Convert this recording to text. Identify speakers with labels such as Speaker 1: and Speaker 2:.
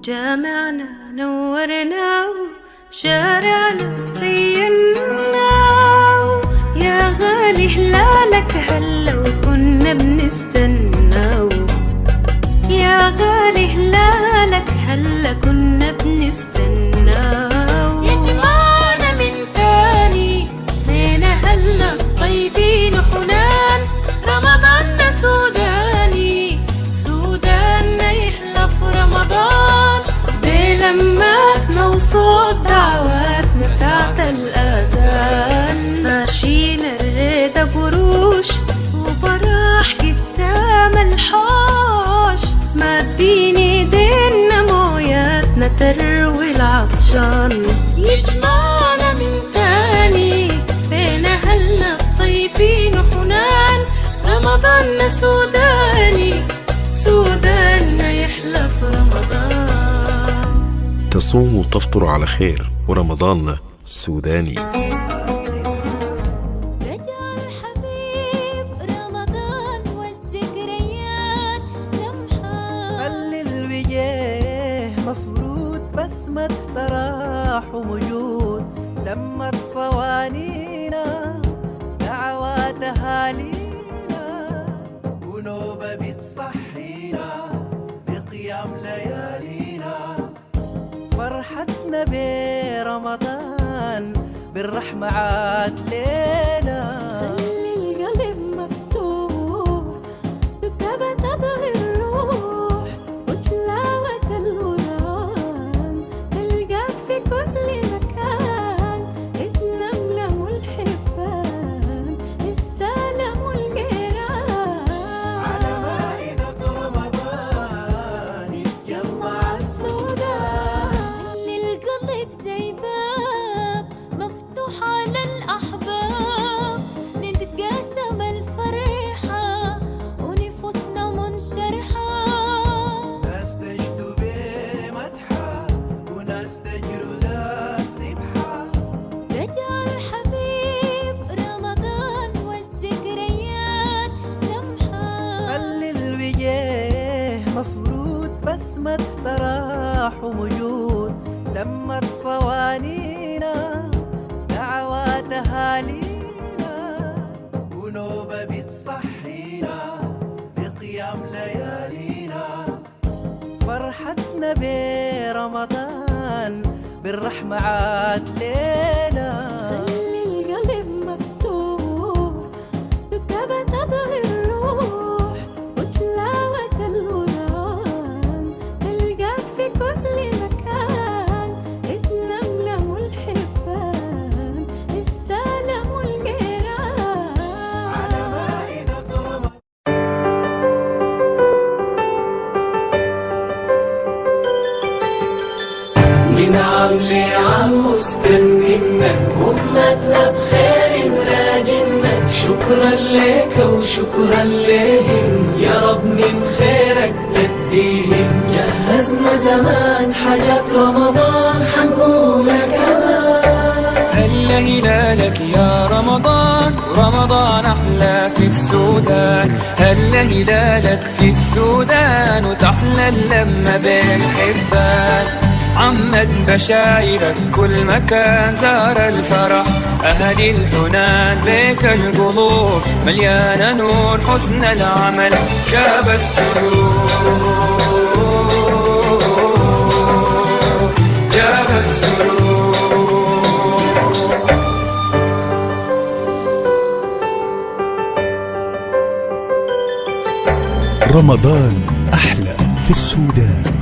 Speaker 1: جامعنا نورناه، شارعنا زيناه، يا غالي هلالك هلا وكنا بنستناه، يا غالي هلالك هلا كنا بنستناه. يجمعنا من تاني فينا هلا طيبين وحنان، رمضاننا سوداني، سوداننا يحلى في رمضان، بلماتنا وصوت دعواتنا ساعة الأذان، فارشين الرضا قروش وبراح قدام الحوش، مادين ايدينا موياتنا تروي العطشان. يجمعنا من تاني فينا هلا طيبين وحنان، رمضاننا سوداني، سوداننا يحلى في رمضان.
Speaker 2: تصوم وتفطر على خير ورمضاننا سوداني.
Speaker 3: مفروض بسمة تراح وموجود، لما صوانينا دعوات أهالينا، ونوبة بتصحينا بقيام ليالينا، فرحتنا برمضان بالرحمة عاد لينا.
Speaker 1: خلي القلب مفتوح وكتابة تضغي الروح، وتلاوة القرآن تلقاك في كل مكان، اتلملموا الحبان السلام والجيران،
Speaker 3: على مائدة رمضان يتجمع
Speaker 1: السودان. خلي القلب زي باب مفتوح على الأحباب، نتقاسم الفرحة ونفوسنا منشرحة،
Speaker 3: ناس تجدوا بمدحة وناس تجروا لا سبحة.
Speaker 1: رجع الحبيب رمضان والذكريات سمحة،
Speaker 3: خلي الوجه مفروض بسمة تراح وموجود، لما صوانينا دعوات أهالينا، ونوبة بتصحينا بقيام ليالينا، فرحتنا برمضان بالرحمة عاد لينا.
Speaker 1: خلي القلب مفتوح وكتابة تضغي الروح، وتلاوة القرآن تلقاك في كل مكان، اتلملموا الحبان السلام والجيران،
Speaker 3: على مائدة رمضان.
Speaker 4: من عام لعام مستنينك، أمتنا بخير راجنا، شكرا لك وشكرا لهم، يا رب من خيرك تديهم. جهزنا زمان حاجات رمضان حنقولها كمان.
Speaker 5: هلا هلالك يا رمضان، رمضان أحلى في السودان، هلا هلالك في السودان، وتحلى اللمة بين الحبان. عمد بشايرك كل مكان، زار الفرح أهل الحنان، بيك القلوب مليانة نور، حسن العمل جاب السرور، جاب السرور.
Speaker 6: رمضان أحلى في السودان.